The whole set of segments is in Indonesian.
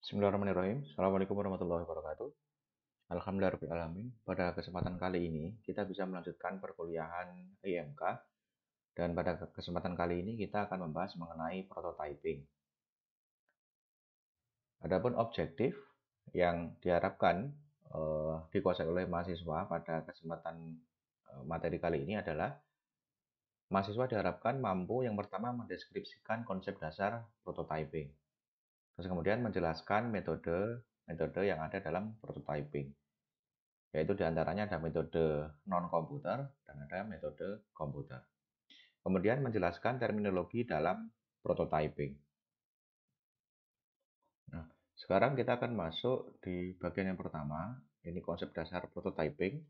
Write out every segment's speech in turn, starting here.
Bismillahirrahmanirrahim. Assalamualaikum warahmatullahi wabarakatuh. Alhamdulillahirrahmanirrahim. Pada kesempatan kali ini, kita bisa melanjutkan perkuliahan IMK. Dan pada kesempatan kali ini, kita akan membahas mengenai prototyping. Adapun objektif yang diharapkan dikuasai oleh mahasiswa pada kesempatan materi kali ini adalah mahasiswa diharapkan mampu yang pertama mendeskripsikan konsep dasar prototyping. Terus kemudian menjelaskan metode yang ada dalam prototyping. Yaitu diantaranya ada metode non-komputer dan ada metode komputer. Kemudian menjelaskan terminologi dalam prototyping. Nah, sekarang kita akan masuk di bagian yang pertama, ini konsep dasar prototyping.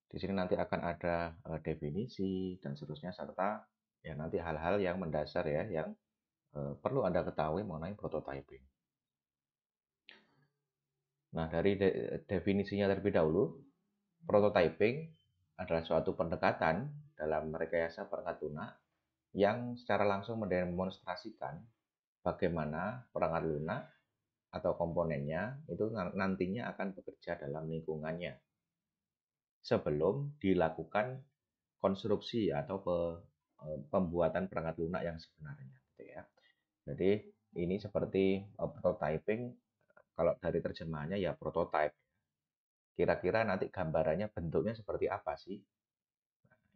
Di sini nanti akan ada definisi dan seterusnya serta ya nanti hal-hal yang mendasar ya yang perlu Anda ketahui mengenai prototyping. Nah, dari definisinya terlebih dahulu, prototyping adalah suatu pendekatan dalam rekayasa perangkat lunak yang secara langsung mendemonstrasikan bagaimana perangkat lunak atau komponennya itu nantinya akan bekerja dalam lingkungannya sebelum dilakukan konstruksi atau pembuatan perangkat lunak yang sebenarnya, gitu ya. Jadi ini seperti prototyping, kalau dari terjemahannya ya prototype. Kira-kira nanti gambarannya bentuknya seperti apa sih?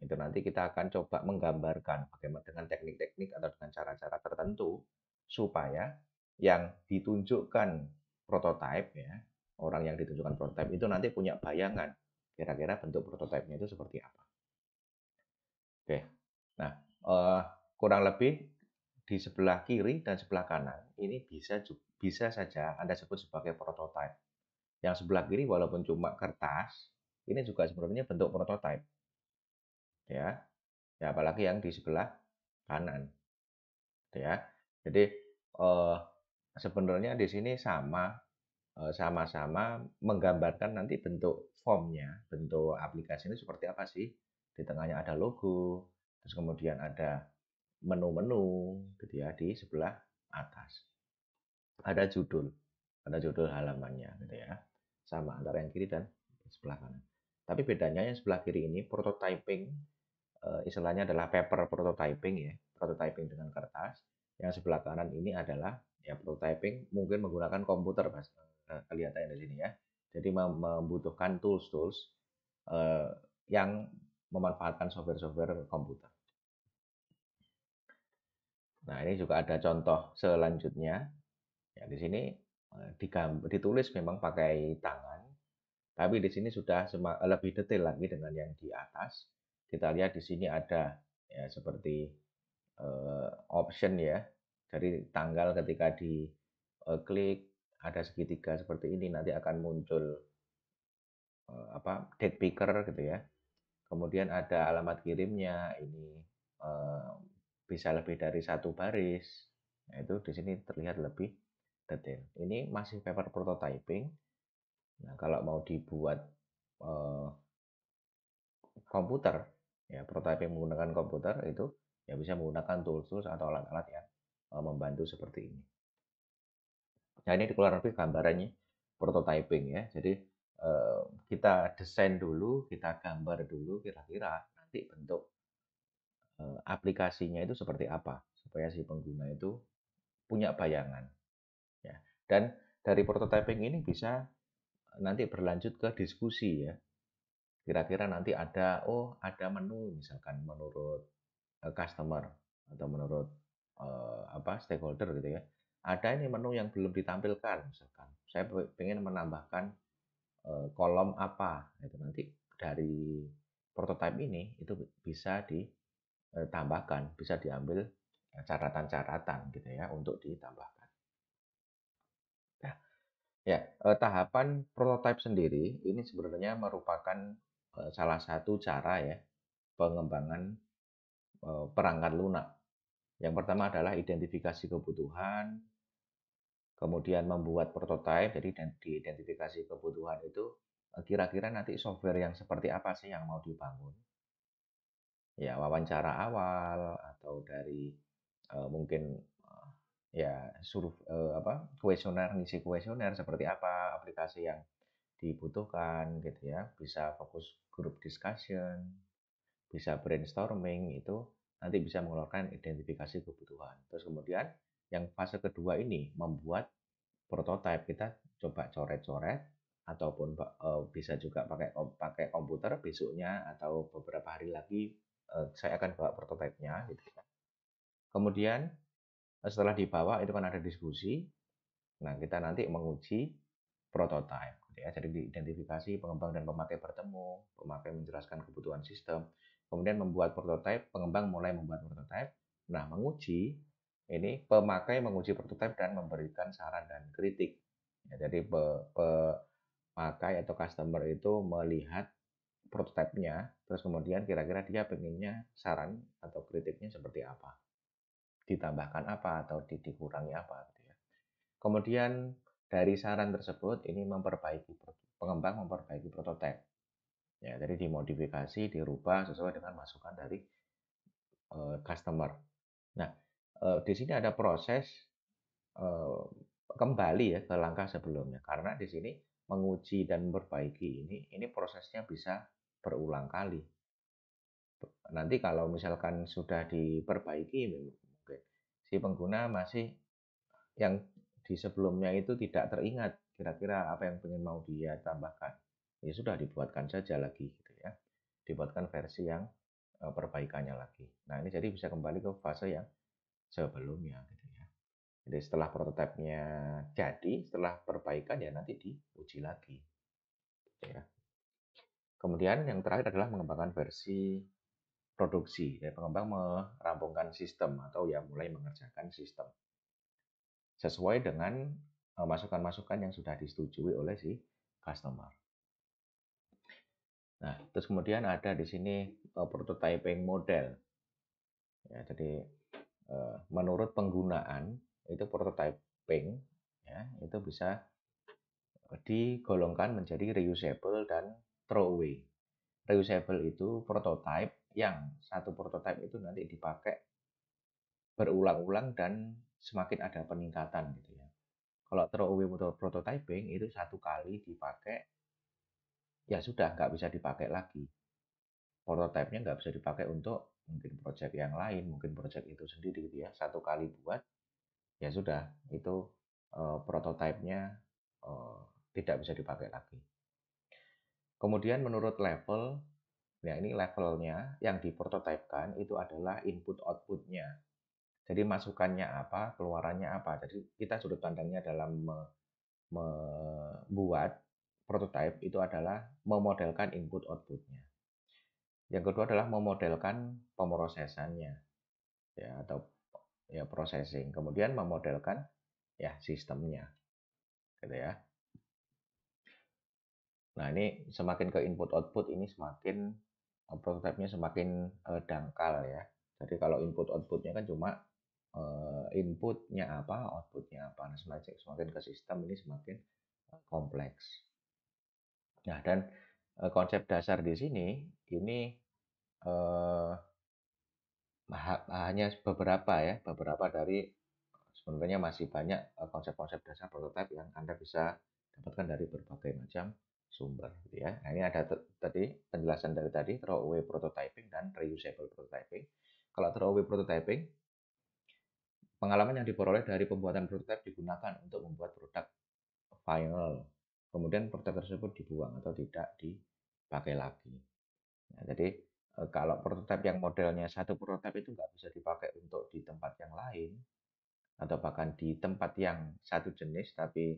Itu nanti kita akan coba menggambarkan bagaimana dengan teknik-teknik atau dengan cara-cara tertentu supaya yang ditunjukkan prototipe ya, orang yang ditunjukkan prototipe itu nanti punya bayangan kira-kira bentuk prototipenya itu seperti apa. Oke. Nah, kurang lebih di sebelah kiri dan sebelah kanan ini bisa saja Anda sebut sebagai prototipe. Yang sebelah kiri walaupun cuma kertas, ini juga sebenarnya bentuk prototipe. Ya. Ya, apalagi yang di sebelah kanan, ya. Jadi sebenarnya di sini sama-sama menggambarkan nanti bentuk formnya, bentuk aplikasi ini seperti apa sih. Di tengahnya ada logo, terus kemudian ada menu-menu gitu ya di sebelah atas. Ada judul halamannya gitu ya. Sama antara yang kiri dan sebelah kanan. Tapi bedanya yang sebelah kiri ini prototyping, istilahnya adalah paper prototyping ya, prototyping dengan kertas. Yang sebelah kanan ini adalah ya prototyping mungkin menggunakan komputer, Mas. Kelihatannya di sini ya. Jadi membutuhkan tools-tools yang memanfaatkan software-software komputer. Nah, ini juga ada contoh selanjutnya. Ya, di sini ditulis memang pakai tangan, tapi di sini sudah lebih detail lagi dengan yang di atas. Kita lihat di sini ada ya seperti option ya. Dari tanggal ketika di klik ada segitiga seperti ini nanti akan muncul date picker gitu ya. Kemudian ada alamat kirimnya ini eh, bisa lebih dari satu baris. Nah, itu di sini terlihat lebih detail. Ini masih paper prototyping. Nah, kalau mau dibuat eh, komputer, ya prototyping menggunakan komputer itu ya bisa menggunakan tools-tools atau alat-alat yang membantu seperti ini. Nah, ini kurang lebih gambarannya prototyping ya. Jadi kita desain dulu, kita gambar dulu kira-kira nanti bentuk aplikasinya itu seperti apa supaya si pengguna itu punya bayangan ya. Dan dari prototyping ini bisa nanti berlanjut ke diskusi ya. Kira-kira nanti ada menu misalkan menurut customer atau menurut stakeholder gitu ya. Ada ini menu yang belum ditampilkan misalkan. Saya pengen menambahkan kolom apa itu nanti dari prototype ini itu bisa ditambahkan, bisa diambil catatan-catatan gitu ya untuk ditambahkan. Nah, ya, tahapan prototype sendiri ini sebenarnya merupakan salah satu cara ya pengembangan perangkat lunak. Yang pertama adalah identifikasi kebutuhan, kemudian membuat prototype, jadi diidentifikasi kebutuhan itu kira-kira nanti software yang seperti apa sih yang mau dibangun. Ya, wawancara awal atau dari mungkin ya kuesioner, ngisi kuesioner seperti apa aplikasi yang dibutuhkan gitu ya. Bisa fokus group discussion, bisa brainstorming, itu nanti bisa mengeluarkan identifikasi kebutuhan. Terus kemudian yang fase kedua ini membuat prototipe. Kita coba coret-coret ataupun bisa juga pakai komputer besoknya atau beberapa hari lagi saya akan bawa prototipenya gitu ya. Kemudian setelah dibawa itu kan ada diskusi. Nah, kita nanti menguji prototipe gitu ya. Jadi diidentifikasi, pengembang dan pemakai bertemu, pemakai menjelaskan kebutuhan sistem, kemudian membuat prototipe, pengembang mulai membuat prototipe. Nah, menguji ini pemakai menguji prototipe dan memberikan saran dan kritik. Ya, jadi pemakai atau customer itu melihat prototipenya, terus kemudian kira-kira dia pengennya saran atau kritiknya seperti apa, ditambahkan apa atau dikurangi apa gitu ya. Kemudian dari saran tersebut ini pengembang memperbaiki prototipe. Ya, jadi dimodifikasi, dirubah sesuai dengan masukan dari customer. Nah, di sini ada proses eh, kembali ya ke langkah sebelumnya, karena di sini menguji dan memperbaiki ini prosesnya bisa berulang kali. Nanti kalau misalkan sudah diperbaiki, mungkin si pengguna masih yang di sebelumnya itu tidak teringat kira-kira apa yang ingin mau dia tambahkan. Ya sudah dibuatkan saja lagi gitu ya. Dibuatkan versi yang perbaikannya lagi. Nah, ini jadi bisa kembali ke fase yang sebelumnya gitu ya. Jadi setelah prototipenya jadi, setelah perbaikan ya nanti diuji lagi gitu ya. Kemudian yang terakhir adalah mengembangkan versi produksi. Ya, pengembang merampungkan sistem atau ya mulai mengerjakan sistem sesuai dengan masukan-masukan yang sudah disetujui oleh si customer. Nah, terus kemudian ada di sini prototyping model. Ya, jadi menurut penggunaan itu prototyping ya itu bisa digolongkan menjadi reusable dan throwaway. Reusable itu prototype yang satu prototype itu nanti dipakai berulang-ulang dan semakin ada peningkatan gitu ya. Kalau throwaway prototyping itu satu kali dipakai ya sudah nggak bisa dipakai lagi. Prototipenya nggak bisa dipakai untuk mungkin project yang lain, mungkin project itu sendiri gitu ya. Satu kali buat ya sudah itu prototipenya uh, tidak bisa dipakai lagi. Kemudian menurut level, ya ini levelnya yang diprototipekan itu adalah input outputnya. Jadi masukannya apa, keluarannya apa. Jadi kita sudut pandangnya dalam membuat prototype itu adalah memodelkan input outputnya. Yang kedua adalah memodelkan pemrosesannya ya atau ya processing. Kemudian memodelkan ya sistemnya gitu ya. Nah, ini semakin ke input output ini semakin prototipe semakin dangkal ya. Jadi kalau input outputnya kan cuma inputnya apa, outputnya apa. Nah, semakin ke sistem ini semakin kompleks. Nah, dan konsep dasar di sini ini eh, hanya beberapa ya, beberapa dari sebenarnya masih banyak konsep-konsep dasar prototipe yang Anda bisa dapatkan dari berbagai macam sumber gitu ya. Nah, ini ada tadi penjelasan dari tadi throwaway prototyping dan reusable prototyping. Kalau throwaway prototyping, pengalaman yang diperoleh dari pembuatan prototipe digunakan untuk membuat produk final. Kemudian produk tersebut dibuang atau tidak dipakai lagi. Nah, jadi kalau prototipe yang modelnya satu prototipe itu nggak bisa dipakai untuk di tempat yang lain, atau bahkan di tempat yang satu jenis tapi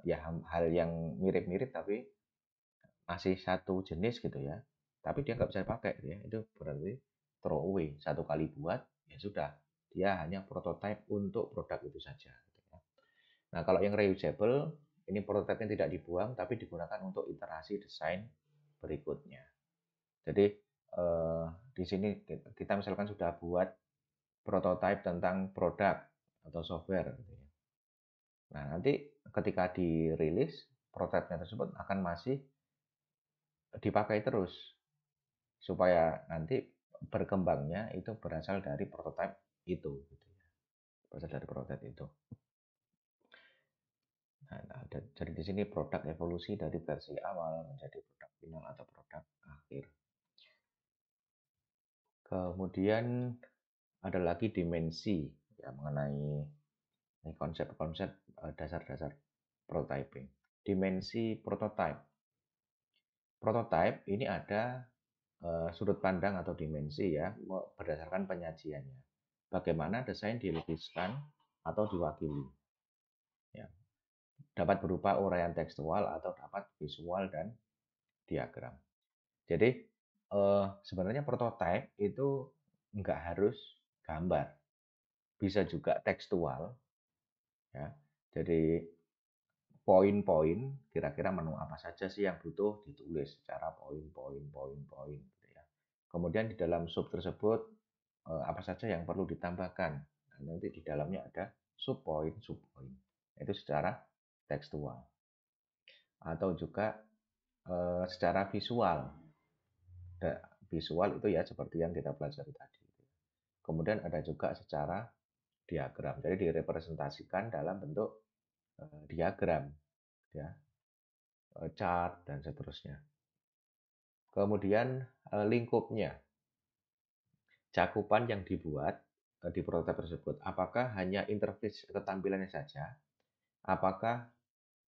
ya hal yang mirip-mirip tapi masih satu jenis gitu ya. Tapi dia nggak bisa dipakai gitu ya. Itu berarti throw away. Satu kali buat ya sudah. Dia hanya prototype untuk produk itu saja gitu ya. Nah, kalau yang reusable ini prototipe tidak dibuang tapi digunakan untuk iterasi desain berikutnya. Jadi di sini kita misalkan sudah buat prototipe tentang produk atau software gitu ya. Nah, nanti ketika dirilis, prototipenya tersebut akan masih dipakai terus supaya nanti berkembangnya itu berasal dari prototipe itu gitu ya. berasal dari prototipe itu. Nah, jadi di sini produk evolusi dari versi awal menjadi produk final atau produk akhir. Kemudian ada lagi dimensi ya mengenai konsep-konsep dasar-dasar prototyping. Dimensi prototype. Prototype ini ada sudut pandang atau dimensi ya berdasarkan penyajiannya. Bagaimana desain dilukiskan atau diwakili. Ya, dapat berupa uraian tekstual atau dapat visual dan diagram. Jadi sebenarnya prototype itu nggak harus gambar, bisa juga tekstual ya. Jadi poin-poin kira-kira menu apa saja sih yang butuh ditulis secara poin-poin gitu ya. Kemudian di dalam sub tersebut apa saja yang perlu ditambahkan. Nah, nanti di dalamnya ada subpoin. Itu secara tekstual. Atau juga secara visual. Visual itu ya seperti yang kita pelajari tadi. Kemudian ada juga secara diagram. Jadi direpresentasikan dalam bentuk diagram ya, chart dan seterusnya. Kemudian lingkupnya, cakupan yang dibuat di prototipe tersebut. Apakah hanya interface atau tampilannya saja? Apakah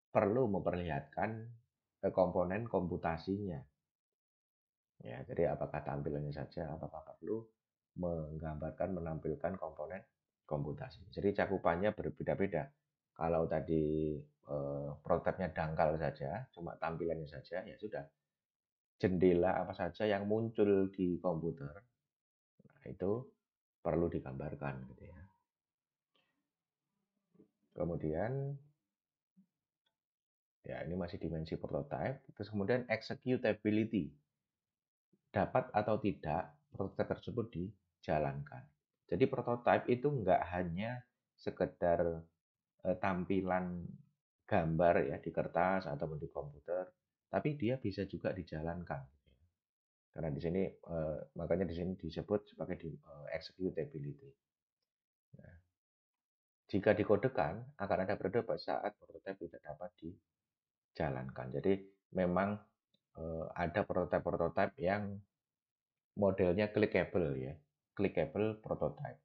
perlu memperlihatkan komponen komputasinya? Ya, jadi apakah tampilannya saja, apakah perlu menggambarkan, menampilkan komponen komputasi. Jadi cakupannya berbeda-beda. Kalau tadi prototipenya dangkal saja, cuma tampilannya saja, ya sudah. Jendela apa saja yang muncul di komputer, nah itu perlu digambarkan gitu ya. Kemudian ya ini masih dimensi prototype. Terus kemudian executability. Dapat atau tidak prototipe tersebut dijalankan. Jadi prototype itu nggak hanya sekedar tampilan gambar ya di kertas ataupun di komputer, tapi dia bisa juga dijalankan. Karena di sini makanya di sini disebut sebagai executability. Nah, jika dikodekan akan ada periode saat prototipe tidak dapat dijalankan. Jadi memang ada prototipe-prototipe yang modelnya clickable ya, clickable prototype.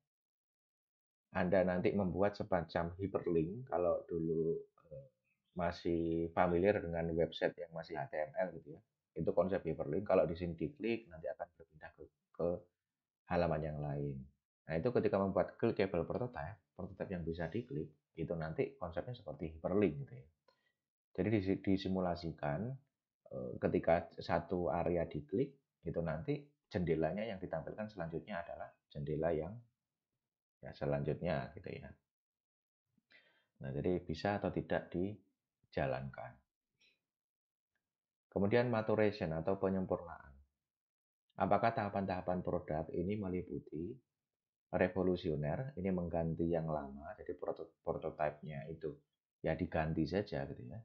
Anda nanti membuat semacam hyperlink kalau dulu masih familiar dengan website yang masih HTML gitu ya. Itu konsep hyperlink. Kalau di sini diklik nanti akan berpindah ke halaman yang lain. Nah, itu ketika membuat clickable prototype, prototype yang bisa diklik, itu nanti konsepnya seperti hyperlink gitu ya. Jadi disimulasikan ketika satu area diklik, itu nanti jendelanya yang ditampilkan selanjutnya adalah jendela yang ya selanjutnya gitu ya. Nah, jadi bisa atau tidak dijalankan. Kemudian maturation atau penyempurnaan. Apakah tahapan-tahapan produk ini meliputi revolusioner, ini mengganti yang lama, jadi prototipenya itu ya diganti saja gitu ya.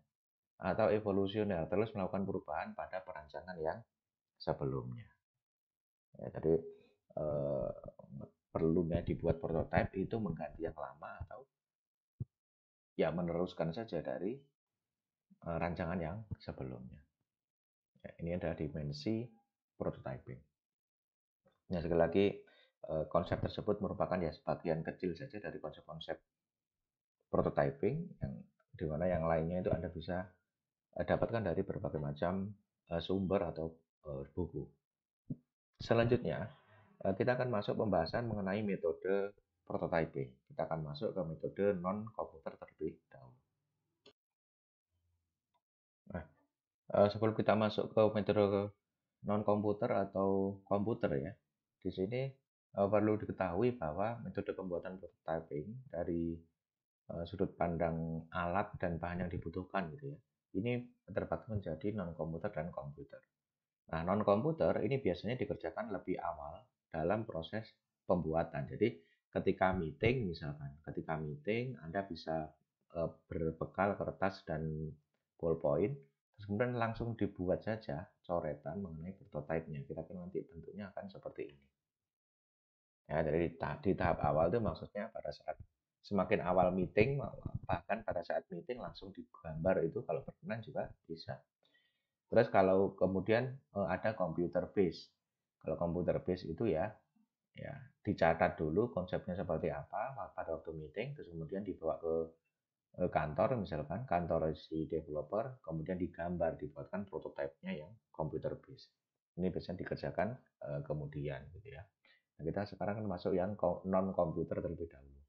Atau evolusioner, terus melakukan perubahan pada perancangan yang sebelumnya. Ya, jadi eh, perlunya dibuat prototipe itu mengganti yang lama atau ya meneruskan saja dari rancangan yang sebelumnya. Ya, ini adalah dimensi prototyping. Nah, sekali lagi konsep tersebut merupakan ya sebagian kecil saja dari konsep-konsep prototyping yang dimana yang lainnya itu Anda bisa dapatkan dari berbagai macam sumber atau buku. Selanjutnya, kita akan masuk pembahasan mengenai metode prototyping. Kita akan masuk ke metode non-komputer terlebih dahulu. Nah, sebelum kita masuk ke metode non-komputer atau komputer ya, di sini perlu diketahui bahwa metode pembuatan prototyping dari sudut pandang alat dan bahan yang dibutuhkan gitu ya, ini terbagi menjadi non-komputer dan komputer. Nah, non-komputer ini biasanya dikerjakan lebih awal dalam proses pembuatan. Jadi ketika meeting misalkan, ketika meeting Anda bisa berbekal kertas dan ballpoint, terus kemudian langsung dibuat saja coretan mengenai prototipe-nya. Kira-kira nanti bentuknya akan seperti ini. Ya, jadi di tahap awal itu maksudnya pada saat semakin awal meeting, bahkan pada saat meeting langsung digambar itu kalau berkenan juga bisa. Terus kalau kemudian ada computer base. Kalau computer base itu ya dicatat dulu konsepnya seperti apa pada waktu meeting, terus kemudian dibawa ke kantor, misalkan kantor si developer, kemudian digambar, dibuatkan prototipenya yang computer base. Ini biasanya dikerjakan kemudian gitu ya. Nah, kita sekarang kan masuk yang non komputer terlebih dahulu.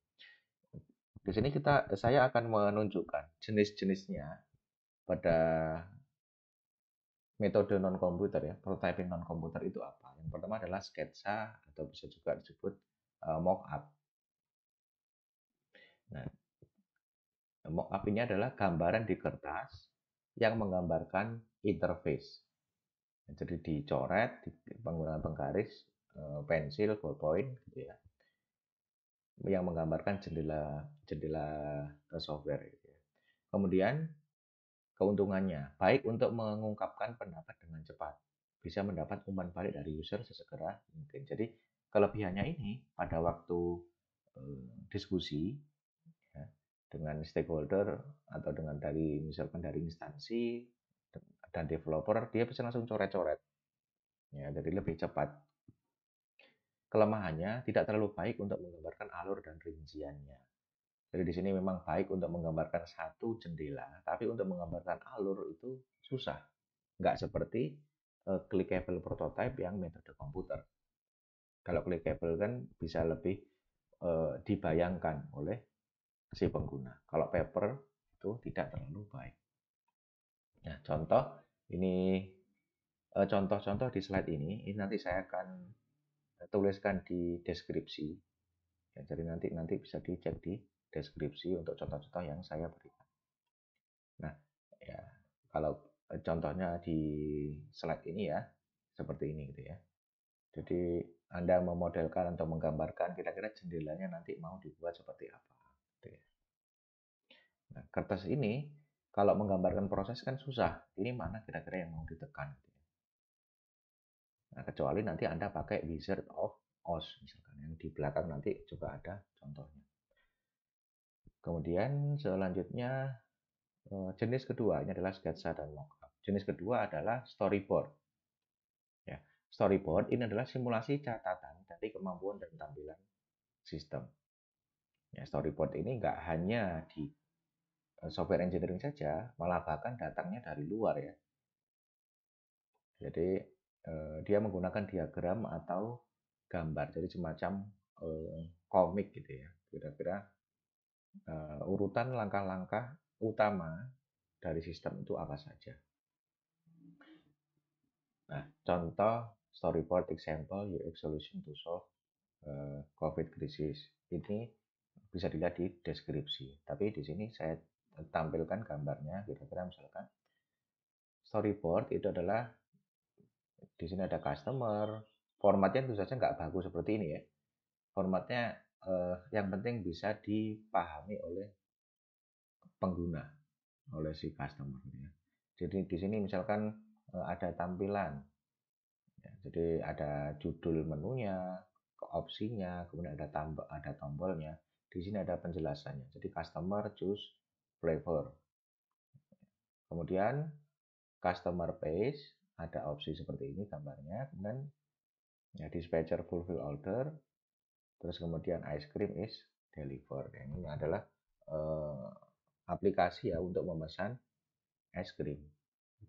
Di sini saya akan menunjukkan jenis-jenisnya pada metode non komputer ya. Prototyping non komputer itu apa? Yang pertama adalah sketsa atau bisa juga disebut mock-up. Nah, mock-up ini adalah gambaran di kertas yang menggambarkan interface. Jadi dicoret menggunakan penggaris, pensil, ballpoint gitu ya, yang menggambarkan jendela jendela software gitu ya. Kemudian keuntungannya baik untuk mengungkapkan pendapat dengan cepat, bisa mendapat umpan balik dari user sesegera mungkin. Jadi kelebihannya ini pada waktu diskusi ya, dengan stakeholder atau dengan dari misalkan dari instansi dan developer, dia bisa langsung coret-coret ya, jadi lebih cepat. Kelemahannya tidak terlalu baik untuk menggambarkan alur dan rinciannya. Jadi di sini memang baik untuk menggambarkan satu jendela, tapi untuk menggambarkan alur itu susah. Nggak seperti clickable prototype yang metode komputer. Kalau clickable kan bisa lebih dibayangkan oleh si pengguna. Kalau paper itu tidak terlalu baik. Nah, contoh ini contoh-contoh di slide ini nanti saya akan tuliskan di deskripsi. Ya, jadi nanti bisa dicek di deskripsi untuk contoh-contoh yang saya berikan. Nah, ya kalau contohnya di slide ini ya seperti ini gitu ya. Jadi Anda memodelkan atau menggambarkan kira-kira jendelanya nanti mau dibuat seperti apa. Gitu ya. Nah, kertas ini kalau menggambarkan proses kan susah. Ini mana kira-kira yang mau ditekan. Gitu ya. Nah, kecuali nanti Anda pakai Wizard of Oz misalkan yang di belakang nanti juga ada contohnya. Kemudian selanjutnya jenis kedua ini adalah sketsa dan mockup. Jenis kedua adalah storyboard. Ya, storyboard ini adalah simulasi catatan dari kemampuan dan tampilan sistem. Ya, storyboard ini nggak hanya di software engineering saja, malah bahkan datangnya dari luar ya. Jadi dia menggunakan diagram atau gambar, jadi semacam komik gitu ya. Kira-kira urutan langkah-langkah utama dari sistem itu apa saja. Nah, contoh storyboard example UX solution to solve COVID crisis ini bisa dilihat di deskripsi. Tapi di sini saya tampilkan gambarnya, kira-kira misalkan storyboard itu adalah di sini ada customer, formatnya tentu saja nggak bagus seperti ini ya. Formatnya yang penting bisa dipahami oleh pengguna, oleh si customer. Gitu ya. Jadi di sini misalkan ada tampilan, ya, jadi ada judul menunya, opsinya, kemudian ada tombolnya. Di sini ada penjelasannya. Jadi customer choose flavor. Kemudian customer page ada opsi seperti ini gambarnya. Kemudian ya, dispatcher fulfill order. Terus kemudian ice cream is delivered. Ini adalah eh, aplikasi ya untuk memesan es krim.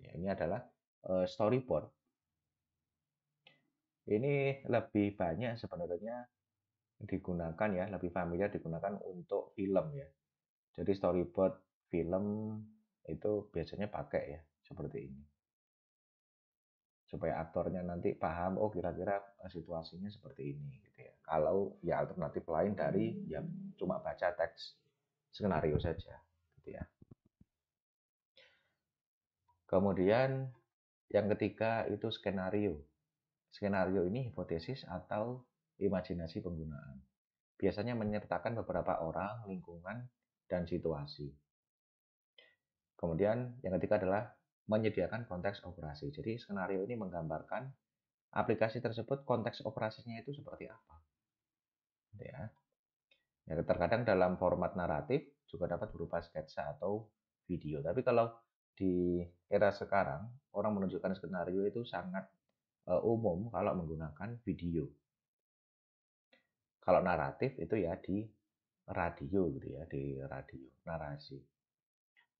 Ya, ini adalah storyboard. Ini lebih banyak sebenarnya digunakan ya, lebih familiar digunakan untuk film ya. Jadi storyboard film itu biasanya pakai ya seperti ini. Supaya aktornya nanti paham, oh kira-kira situasinya seperti ini gitu ya. Kalau ya alternatif lain dari ya cuma baca teks skenario saja gitu ya. Kemudian yang ketiga itu skenario. Skenario ini hipotesis atau imajinasi penggunaan. Biasanya menyertakan beberapa orang, lingkungan, dan situasi. Kemudian yang ketiga adalah menyediakan konteks operasi. Jadi skenario ini menggambarkan aplikasi tersebut konteks operasinya itu seperti apa. Gitu ya. Ya, terkadang dalam format naratif juga dapat berupa sketsa atau video. Tapi kalau di era sekarang, orang menunjukkan skenario itu sangat umum kalau menggunakan video. Kalau naratif itu ya di radio gitu ya, di radio, narasi.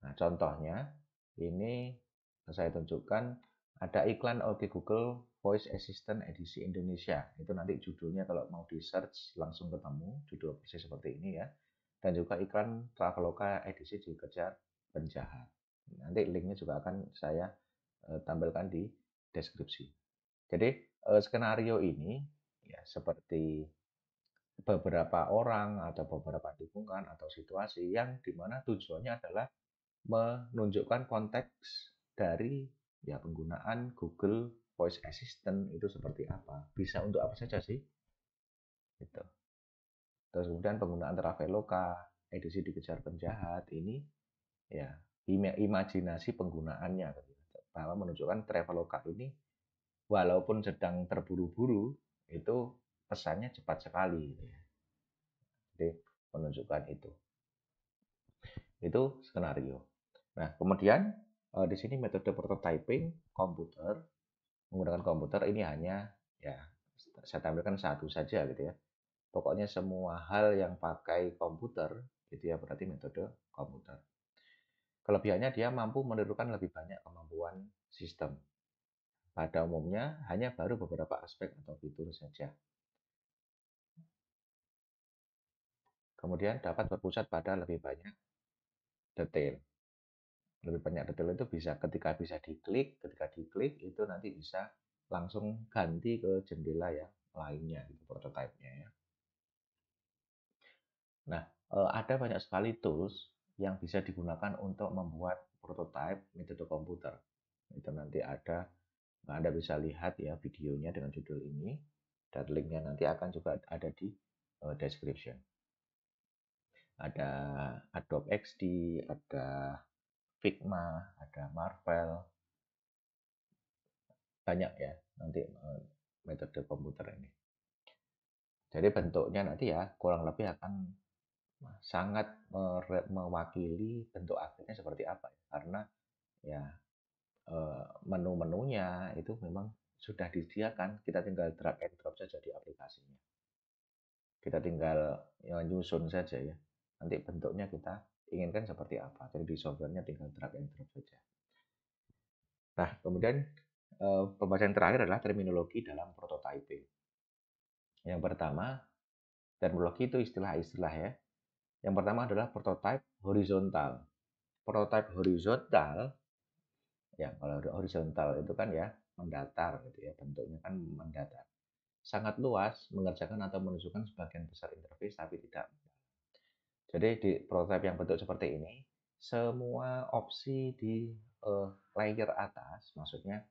Nah, contohnya ini saya tunjukkan ada iklan Oke Google Voice Assistant edisi Indonesia. Itu nanti judulnya kalau mau di search langsung ketemu judul persis seperti ini ya. Dan juga iklan Traveloka edisi dikejar penjahat. Nanti linknya juga akan saya tampilkan di deskripsi. Jadi skenario ini ya seperti beberapa orang atau beberapa lingkungan atau situasi yang dimana tujuannya adalah menunjukkan konteks dari ya penggunaan Google Voice Assistant itu seperti apa, bisa untuk apa saja sih, gitu. Terus kemudian penggunaan Traveloka, edisi dikejar penjahat ini ya imajinasi penggunaannya, gitu. Bahwa menunjukkan Traveloka ini walaupun sedang terburu-buru itu pesannya cepat sekali, gitu ya. Jadi menunjukkan itu skenario. Nah, kemudian di sini metode prototyping komputer, menggunakan komputer ini hanya ya saya tampilkan satu saja gitu ya. Pokoknya semua hal yang pakai komputer itu ya berarti metode komputer. Kelebihannya dia mampu menirukan lebih banyak kemampuan sistem. Pada umumnya hanya baru beberapa aspek atau fitur saja. Kemudian dapat berpusat pada lebih banyak detail. Lebih banyak detail itu bisa ketika diklik itu nanti bisa langsung ganti ke jendela yang lainnya gitu prototipenya ya. Nah, ada banyak sekali tools yang bisa digunakan untuk membuat prototipe metode komputer. Itu nanti ada, Anda bisa lihat ya videonya dengan judul ini, dan linknya nanti akan juga ada di description. Ada Adobe XD, ada Figma, ada Marvel, banyak ya nanti metode komputer ini. Jadi bentuknya nanti ya kurang lebih akan sangat mewakili bentuk akhirnya seperti apa ya. Karena ya menu-menunya itu memang sudah disediakan, kita tinggal drag and drop saja di aplikasinya. Kita tinggal ya, nyusun saja ya. Nanti bentuknya kita inginkan seperti apa. Jadi di softwarenya tinggal drag and drop saja. Nah, kemudian pembahasan terakhir adalah terminologi dalam prototyping. Yang pertama, terminologi itu istilah-istilah ya. Yang pertama adalah prototype horizontal. Prototype horizontal, ya kalau horizontal itu kan ya mendatar gitu ya, bentuknya kan mendatar. Sangat luas, mengerjakan atau menunjukkan sebagian besar interface tapi tidak. Jadi di prototype yang bentuk seperti ini, semua opsi di layer atas, maksudnya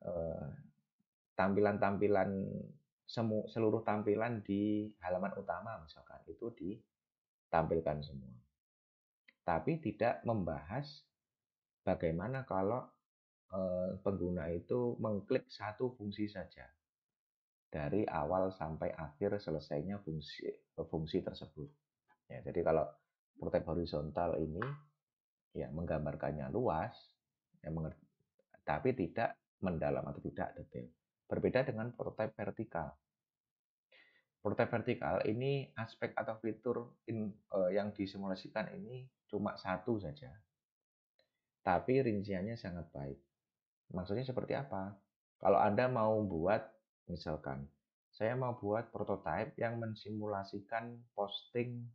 eh, tampilan-tampilan seluruh tampilan di halaman utama misalkan itu ditampilkan semua. Tapi tidak membahas bagaimana kalau pengguna itu mengklik satu fungsi saja dari awal sampai akhir selesainya fungsi tersebut. Ya, jadi kalau prototipe horizontal ini ya menggambarkannya luas, ya, tapi tidak mendalam atau tidak detail. Berbeda dengan prototipe vertikal. Prototipe vertikal ini aspek atau fitur yang disimulasikan ini cuma satu saja, tapi rinciannya sangat baik. Maksudnya seperti apa? Kalau Anda mau buat, misalkan, saya mau buat prototipe yang mensimulasikan posting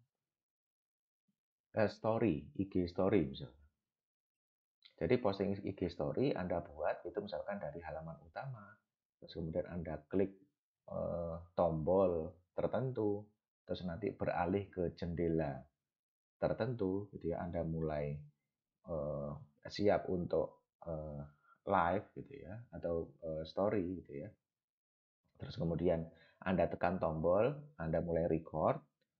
story, IG story misalnya. Jadi posting IG story Anda buat itu misalkan dari halaman utama, terus kemudian Anda klik tombol tertentu, terus nanti beralih ke jendela tertentu, gitu ya. Anda mulai eh, siap untuk live gitu ya, atau story gitu ya. Terus kemudian Anda tekan tombol, Anda mulai record,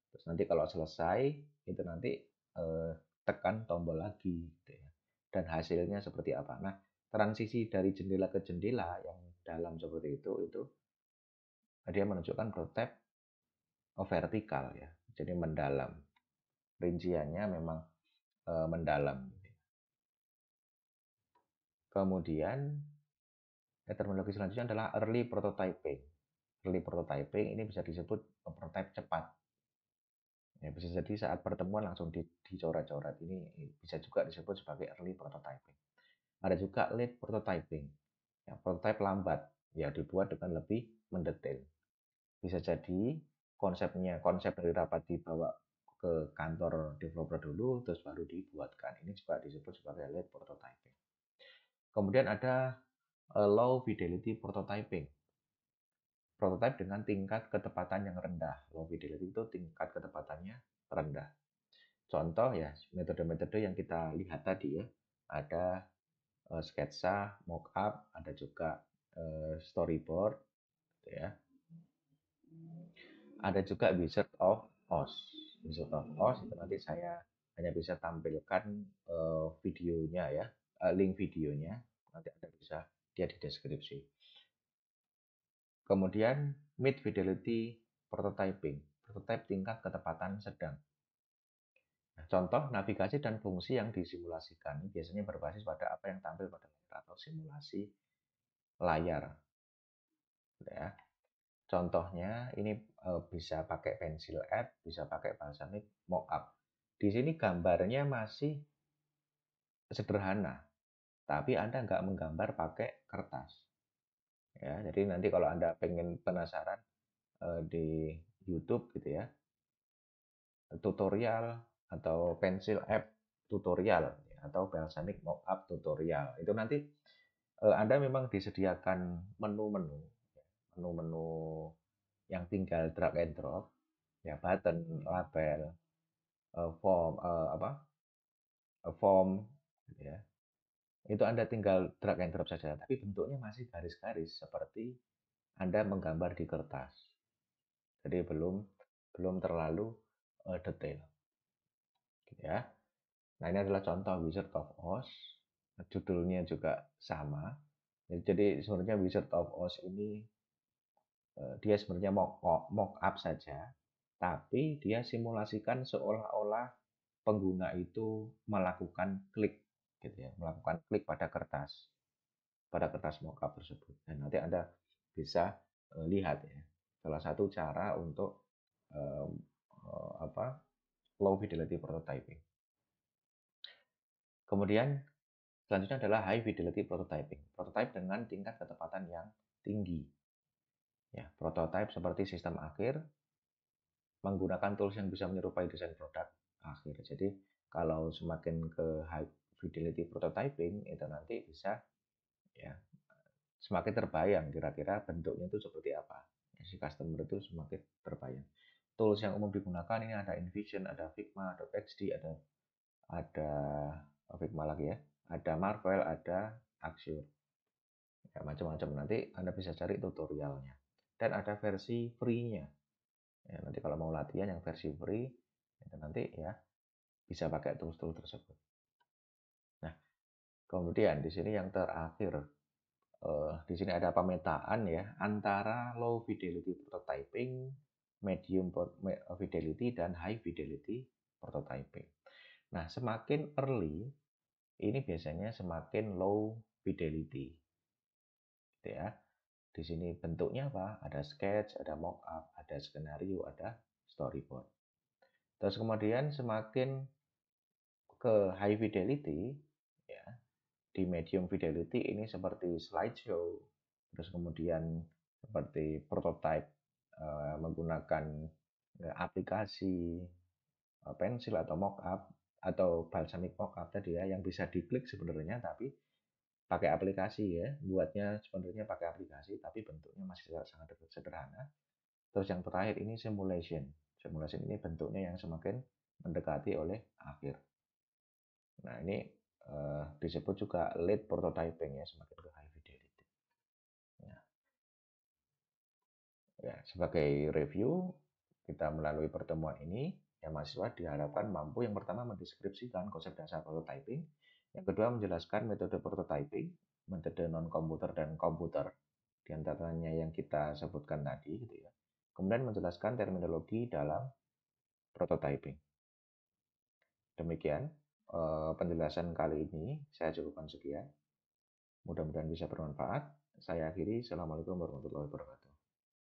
terus nanti kalau selesai itu nanti eh, tekan tombol lagi gitu ya. Dan hasilnya seperti apa. Nah, transisi dari jendela ke jendela yang dalam seperti itu dia menunjukkan prototipe vertikal ya. jadi mendalam. Rinciannya memang mendalam. Kemudian terminologi selanjutnya adalah early prototyping. Early prototyping ini bisa disebut prototype cepat. Ya, bisa jadi saat pertemuan langsung dicoret-coret. Ini bisa juga disebut sebagai early prototyping. Ada juga late prototyping. Ya, prototype lambat. Ya, dibuat dengan lebih mendetail. Bisa jadi konsep dari rapat dibawa ke kantor developer dulu, terus baru dibuatkan. Ini juga disebut sebagai late prototyping. Kemudian ada low fidelity prototyping. Prototype dengan tingkat ketepatan yang rendah. Low fidelity itu tingkat ketepatannya rendah. Contoh ya, metode-metode yang kita lihat tadi ya. Ada sketsa, mockup, ada juga storyboard, gitu ya. Ada juga Wizard of Oz. Wizard of Oz itu nanti saya hanya bisa tampilkan videonya ya, link videonya. Nanti Anda bisa lihat di deskripsi. Kemudian mid fidelity prototyping, prototype tingkat ketepatan sedang. Nah, contoh navigasi dan fungsi yang disimulasikan biasanya berbasis pada apa yang tampil pada layar atau simulasi layar. Ya. Contohnya ini bisa pakai pensil app, bisa pakai balsamic mockup. Di sini gambarnya masih sederhana, tapi Anda nggak menggambar pakai kertas. Ya, jadi nanti kalau Anda pengen penasaran di YouTube gitu ya, tutorial atau pensil app tutorial atau balsamic mockup tutorial. Itu nanti Anda memang disediakan menu-menu menu-menu yang tinggal drag and drop ya, button, label, form form gitu ya. Itu Anda tinggal drag and drop saja, tapi bentuknya masih garis-garis seperti Anda menggambar di kertas. Jadi belum terlalu detail gitu ya. Nah, ini adalah contoh Wizard of Oz. Judulnya juga sama. Jadi sebenarnya Wizard of Oz ini dia sebenarnya mock up saja, tapi dia simulasikan seolah-olah pengguna itu melakukan klik gitu ya, melakukan klik pada kertas mockup tersebut. Dan nanti Anda bisa lihat ya, salah satu cara untuk uh, apa low fidelity prototyping. Kemudian selanjutnya adalah high fidelity prototyping, prototype dengan tingkat ketepatan yang tinggi. Ya, prototype seperti sistem akhir menggunakan tools yang bisa menyerupai desain produk akhir. Jadi kalau semakin ke high fidelity prototyping itu nanti bisa ya semakin terbayang kira-kira bentuknya itu seperti apa. Ya, si customer itu semakin terbayang. Tools yang umum digunakan ini ada InVision, ada Figma, ada XD, ada Figma lagi ya, ada Marvel, ada Axure. Ya, macam-macam nanti Anda bisa cari tutorialnya. Dan ada versi free-nya. Ya, nanti kalau mau latihan yang versi free, itu nanti ya bisa pakai tools-tools tersebut. Nah, kemudian di sini yang terakhir, di sini ada pemetaan ya antara low fidelity prototyping, medium fidelity dan high fidelity prototyping. Nah, semakin early ini biasanya semakin low fidelity. Gitu ya. Di sini bentuknya apa? Ada sketch, ada mockup, ada skenario, ada storyboard. Terus kemudian semakin ke high fidelity, ya, di medium fidelity ini seperti slideshow, terus kemudian seperti prototype menggunakan aplikasi pensil atau mockup atau balsamic mockup tadi ya yang bisa diklik sebenarnya tapi pakai aplikasi ya, buatnya sebenarnya pakai aplikasi tapi bentuknya masih sangat sederhana. Terus yang terakhir ini simulation. Simulation ini bentuknya yang semakin mendekati oleh akhir. Nah, ini disebut juga late prototyping ya, semakin ke high fidelity. Nah, ya, sebagai review, kita melalui pertemuan ini, ya mahasiswa diharapkan mampu yang pertama mendeskripsikan konsep dasar prototyping, yang kedua menjelaskan metode prototyping, metode non-komputer dan komputer, diantaranya yang kita sebutkan tadi gitu ya. Kemudian menjelaskan terminologi dalam prototyping. Demikian penjelasan kali ini saya cukupkan sekian. Mudah-mudahan bisa bermanfaat. Saya akhiri. Assalamualaikum warahmatullahi wabarakatuh.